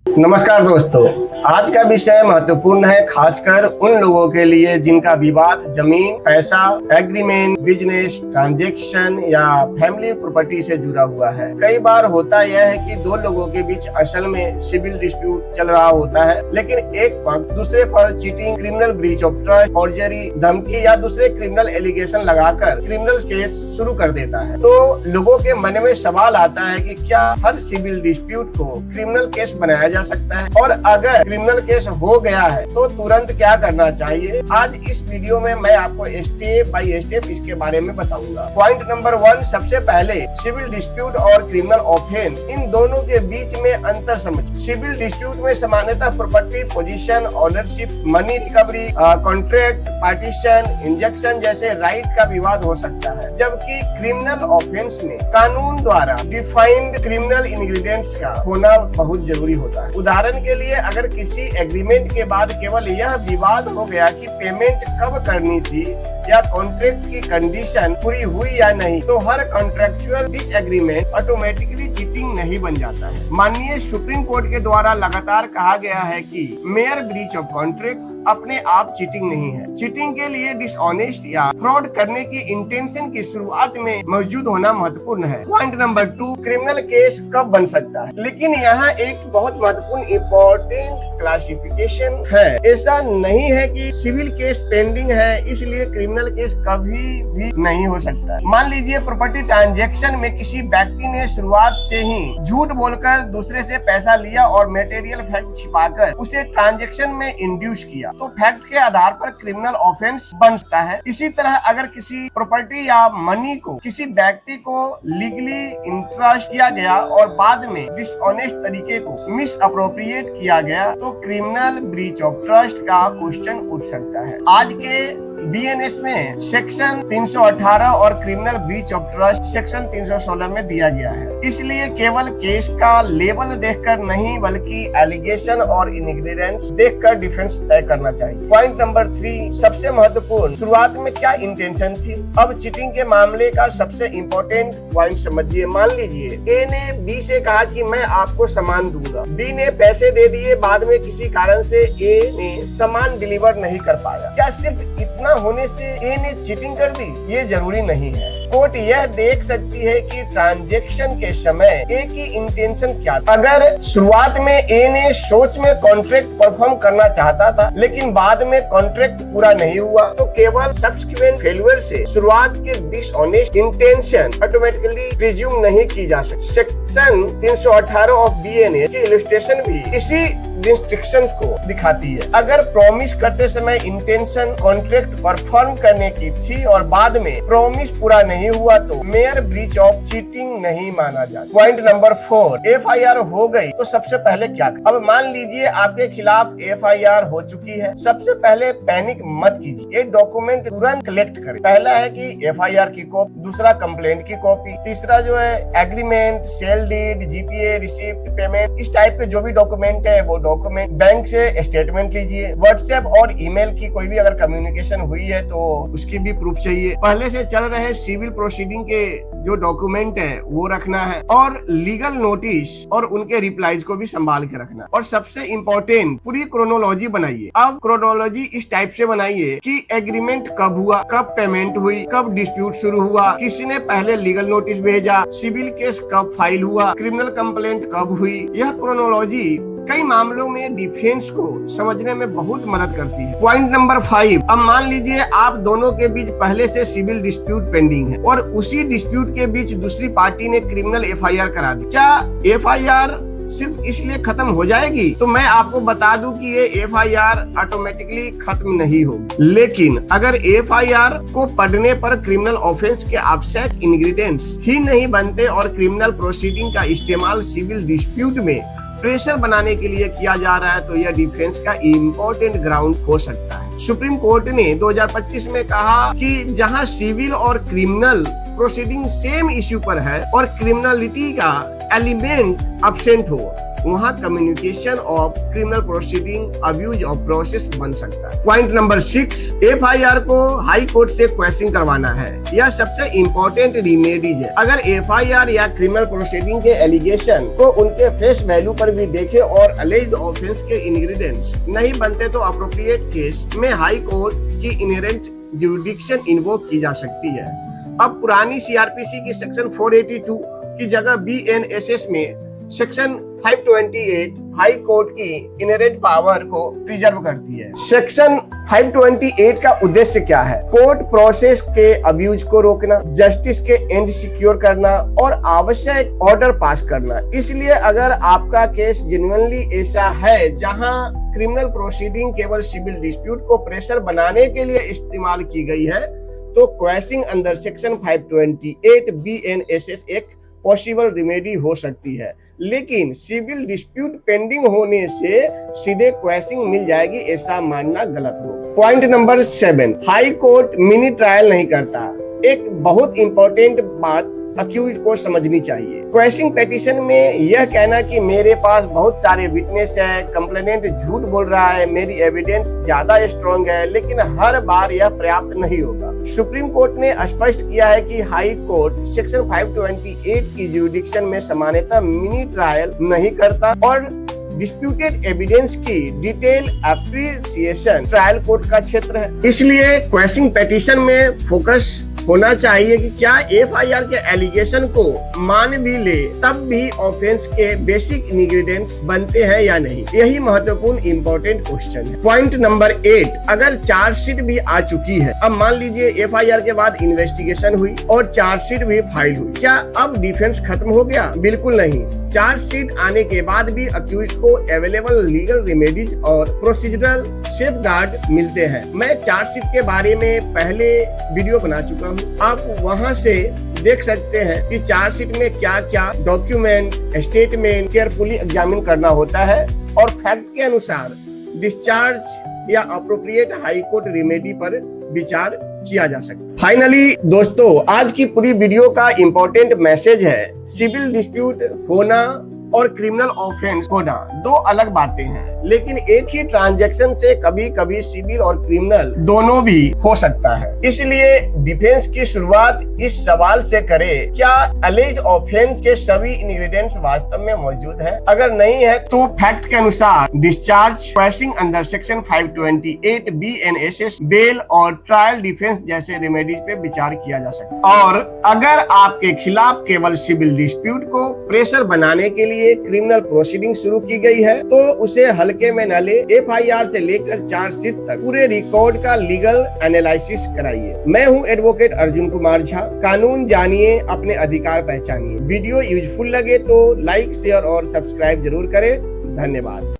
नमस्कार दोस्तों, आज का विषय महत्वपूर्ण है, खासकर उन लोगों के लिए जिनका विवाद जमीन, पैसा, एग्रीमेंट, बिजनेस, ट्रांजैक्शन या फैमिली प्रॉपर्टी से जुड़ा हुआ है। कई बार होता यह है कि दो लोगों के बीच असल में सिविल डिस्प्यूट चल रहा होता है, लेकिन एक पक्ष दूसरे पर cheating, criminal breach of trust, forgery, धमकी या दूसरे क्रिमिनल एलिगेशन लगाकर क्रिमिनल केस शुरू कर देता है। तो लोगों के मन में सवाल आता है कि क्या हर सिविल डिस्प्यूट को क्रिमिनल केस बनाया जा सकता है, और अगर क्रिमिनल केस हो गया है तो तुरंत क्या करना चाहिए। आज इस वीडियो में मैं आपको स्टेप बाय स्टेप इसके बारे में बताऊंगा। पॉइंट नंबर 1, सबसे पहले सिविल डिस्प्यूट और क्रिमिनल ऑफेंस, इन दोनों के बीच में अंतर समझिए। सिविल डिस्प्यूट में सामान्यतः property, position, ownership, money recovery, contract, partition, injection जैसे राइट का विवाद हो सकता है, जबकि क्रिमिनल ऑफेंस में कानून द्वारा डिफाइंड क्रिमिनल इंग्रेडिएंट्स का होना बहुत जरूरी होता है। उदाहरण के लिए, अगर किसी एग्रीमेंट के बाद केवल यह विवाद हो गया कि पेमेंट कब करनी थी या कॉन्ट्रैक्ट की कंडीशन पूरी हुई या नहीं, तो हर कॉन्ट्रेक्चुअल डिसएग्रीमेंट ऑटोमेटिकली चीटिंग नहीं बन जाता है। माननीय सुप्रीम कोर्ट के द्वारा लगातार कहा गया है कि मेयर ब्रीच ऑफ कॉन्ट्रैक्ट अपने आप चीटिंग नहीं है। चीटिंग के लिए डिसऑनेस्ट या फ्रॉड करने की इंटेंशन की शुरुआत में मौजूद होना महत्वपूर्ण है। पॉइंट नंबर 2, क्रिमिनल केस कब बन सकता है। लेकिन यहाँ एक बहुत महत्वपूर्ण इम्पोर्टेंट क्लासिफिकेशन है। ऐसा नहीं है कि सिविल केस पेंडिंग है इसलिए क्रिमिनल केस कभी भी नहीं हो सकता। मान लीजिए प्रॉपर्टी ट्रांजैक्शन में किसी व्यक्ति ने शुरुआत से ही झूठ बोलकर दूसरे से पैसा लिया और मटेरियल फैक्ट छिपाकर उसे ट्रांजैक्शन में इंड्यूस किया, तो फैक्ट के आधार पर क्रिमिनल ऑफेंस बन सकता है। इसी तरह अगर किसी प्रॉपर्टी या मनी को किसी व्यक्ति को लीगली इंट्रस्ट किया गया और बाद में डिसऑनेस्ट तरीके को मिस अप्रोप्रिएट किया गया, तो क्रिमिनल ब्रीच ऑफ ट्रस्ट का क्वेश्चन उठ सकता है। आज के बीएनएस में सेक्शन 318 और criminal breach of trust section 316 में दिया गया है। इसलिए केवल केस का लेवल देखकर नहीं बल्कि एलिगेशन और इंग्रेडिएंट्स देखकर डिफेंस तय करना चाहिए। पॉइंट नंबर 3, सबसे महत्वपूर्ण, शुरुआत में क्या इंटेंशन थी। अब चीटिंग के मामले का सबसे इम्पोर्टेंट पॉइंट समझिए। मान लीजिए ए ने बी से कहा कि मैं आपको सामान दूंगा, बी ने पैसे दे दिए, बाद में किसी कारण से ए ने सामान डिलीवर नहीं कर पाया। क्या सिर्फ इतना होने से ए ने चीटिंग कर दी? ये जरूरी नहीं है। कोर्ट यह देख सकती है कि ट्रांजैक्शन के समय ए की इंटेंशन क्या था। अगर शुरुआत में ए ने सोच में कॉन्ट्रैक्ट परफॉर्म करना चाहता था लेकिन बाद में कॉन्ट्रैक्ट पूरा नहीं हुआ, तो केवल सब्सिक्वेंट फेल्यूर से शुरुआत के डिसऑनेस्ट इंटेंशन ऑटोमेटिकली प्रिज्यूम नहीं की जा सकती। सेक्शन 318 ऑफ बीएनएस की इलस्ट्रेशन भी इसी रिस्ट्रिक्शंस को दिखाती है। अगर प्रॉमिस करते समय इंटेंशन कॉन्ट्रैक्ट परफॉर्म करने की थी और बाद में प्रॉमिस पूरा नहीं हुआ, तो मेयर ब्रीच ऑफ चीटिंग नहीं माना जाता। पॉइंट नंबर 4, एफआईआर हो गई तो सबसे पहले क्या करें। अब मान लीजिए आपके खिलाफ एफआईआर हो चुकी है। सबसे पहले पैनिक मत कीजिए, ये डॉक्यूमेंट तुरंत कलेक्ट करें। पहला है कि एफआईआर की कॉपी, दूसरा कंप्लेंट की कॉपी, तीसरा जो है agreement, sale deed, GPA, receipt, payment, इस टाइप के जो भी डॉक्यूमेंट है वो डॉक्यूमेंट, बैंक से स्टेटमेंट लीजिए। व्हाट्सएप और ईमेल की कोई भी अगर कम्युनिकेशन हुई है तो उसकी भी प्रूफ चाहिए। पहले से चल रहे सिविल प्रोसीडिंग के जो डॉक्यूमेंट है वो रखना है, और लीगल नोटिस और उनके रिप्लाईज को भी संभाल के रखना। और सबसे इम्पोर्टेंट, पूरी क्रोनोलॉजी बनाइए। अब क्रोनोलॉजी इस टाइप से बनाइए कि एग्रीमेंट कब हुआ, कब पेमेंट हुई, कब डिस्प्यूट शुरू हुआ, किसी ने पहले लीगल नोटिस भेजा, सिविल केस कब फाइल हुआ, क्रिमिनल कंप्लेंट कब हुई। यह क्रोनोलॉजी कई मामलों में डिफेंस को समझने में बहुत मदद करती है। पॉइंट नंबर 5, अब मान लीजिए आप दोनों के बीच पहले से सिविल डिस्प्यूट पेंडिंग है और उसी डिस्प्यूट के बीच दूसरी पार्टी ने क्रिमिनल एफआईआर करा दी। क्या एफआईआर सिर्फ इसलिए खत्म हो जाएगी? तो मैं आपको बता दूं कि ये एफआईआर ऑटोमेटिकली खत्म नहीं होगी, लेकिन अगर एफआईआर को पढ़ने पर क्रिमिनल ऑफेंस के आवश्यक इंग्रेडिएंट्स ही नहीं बनते और क्रिमिनल प्रोसीडिंग का इस्तेमाल सिविल डिस्प्यूट में प्रेशर बनाने के लिए किया जा रहा है, तो यह डिफेंस का इम्पोर्टेंट ग्राउंड हो सकता है। सुप्रीम कोर्ट ने 2025 में कहा कि जहां सिविल और क्रिमिनल प्रोसीडिंग सेम इश्यू पर है और क्रिमिनलिटी का एलिमेंट एब्सेंट हो, वहाँ communication of criminal proceeding abuse of process बन सकता है। पॉइंट नंबर 6, FIR को हाई कोर्ट से क्वेश्चन करवाना है। यह सबसे इम्पोर्टेंट रिमेडीज है। अगर FIR या क्रिमिनल प्रोसीडिंग के एलिगेशन को उनके फेस वैल्यू पर भी देखे और अलेज्ड ऑफेंस के इंग्रेडिएंट्स नहीं बनते तो अप्रोप्रिएट केस में हाई कोर्ट की इनहेरेंट जुरिडिक्शन इन्वोक की जा सकती है। अब पुरानी CRPC की सेक्शन 482 की जगह BNSS में सेक्शन 528 हाई कोर्ट की इनहेरेंट पावर को प्रिजर्व करती है। सेक्शन 528 का उद्देश्य क्या है? कोर्ट प्रोसेस के अब्यूज को रोकना, जस्टिस के एंड सिक्योर करना और आवश्यक ऑर्डर पास करना। इसलिए अगर आपका केस जेन्युइनली ऐसा है जहां क्रिमिनल प्रोसीडिंग केवल सिविल डिस्प्यूट को प्रेशर बनाने के लिए इस्तेमाल की गई है, तो क्वेश्चनिंग अंडर सेक्शन 528 BNSS एक पॉसिबल रिमेडी हो सकती है। लेकिन सिविल डिस्प्यूट पेंडिंग होने से सीधे क्वेश्चनिंग मिल जाएगी, ऐसा मानना गलत हो। Point number 7, high court mini trial नहीं करता। एक बहुत इंपॉर्टेंट बात अक्यूज को समझनी चाहिए। क्वेश्चनिंग पिटीशन में यह कहना कि मेरे पास बहुत सारे विटनेस है, कंप्लेनेंट झूठ बोल रहा है, मेरी एविडेंस ज्यादा स्ट्रॉन्ग है, लेकिन हर बार यह पर्याप्त नहीं होगा। सुप्रीम कोर्ट ने स्पष्ट किया है कि हाई कोर्ट सेक्शन 528 की जुरिडिक्शन में सामान्यतः मिनी ट्रायल नहीं करता और डिस्प्यूटेड एविडेंस की डिटेल एप्रिसिएशन ट्रायल कोर्ट का क्षेत्र है। इसलिए क्वेश्चनिंग पिटीशन में फोकस होना चाहिए कि क्या FIR के एलिगेशन को मान भी ले तब भी ऑफेंस के बेसिक इंग्रेडिएंट्स बनते हैं या नहीं। यही महत्वपूर्ण इंपॉर्टेंट क्वेश्चन है। पॉइंट नंबर 8, अगर चार्जशीट भी आ चुकी है, अब मान लीजिए FIR के बाद इन्वेस्टिगेशन हुई और चार्जशीट भी फाइल हुई, क्या अब डिफेंस खत्म हो गया? बिल्कुल नहीं। चार्जशीट आने के बाद भी अक्यूज को अवेलेबल लीगल रेमेडीज और प्रोसीजरल सेफगार्ड मिलते हैं। मैं चार्जशीट के बारे में पहले वीडियो बना चुका हूँ, आप वहां से देख सकते हैं कि चार्जशीट में क्या क्या डॉक्यूमेंट, स्टेटमेंट केयरफुली एग्जामिन करना होता है और फैक्ट के अनुसार डिस्चार्ज या अप्रोप्रिएट हाई कोर्ट रेमेडी पर विचार किया जा सकता है। फाइनली दोस्तों, आज की पूरी वीडियो का इम्पोर्टेंट मैसेज है, सिविल डिस्प्यूट होना और क्रिमिनल ऑफेंस होना दो अलग बातें हैं, लेकिन एक ही ट्रांजैक्शन से कभी कभी सिविल और क्रिमिनल दोनों भी हो सकता है। इसलिए डिफेंस की शुरुआत इस सवाल से करें, क्या अलेज्ड ऑफेंस के सभी इंग्रेडिएंट्स वास्तव में मौजूद है? अगर नहीं है तो फैक्ट के अनुसार discharge, questioning under section 528 BNSS, bail और ट्रायल डिफेंस जैसे रेमेडीज पे विचार किया जा सकता है। और अगर आपके खिलाफ केवल सिविल डिस्प्यूट को प्रेशर बनाने के लिए क्रिमिनल प्रोसीडिंग शुरू की गई है तो उसे हल्के में न ले। FIR से लेकर चार्जशीट तक पूरे रिकॉर्ड का लीगल एनालिसिस कराइए। मैं हूं एडवोकेट अर्जुन कुमार झा। कानून जानिए, अपने अधिकार पहचानिए। वीडियो यूजफुल लगे तो लाइक, शेयर और सब्सक्राइब जरूर करें। धन्यवाद।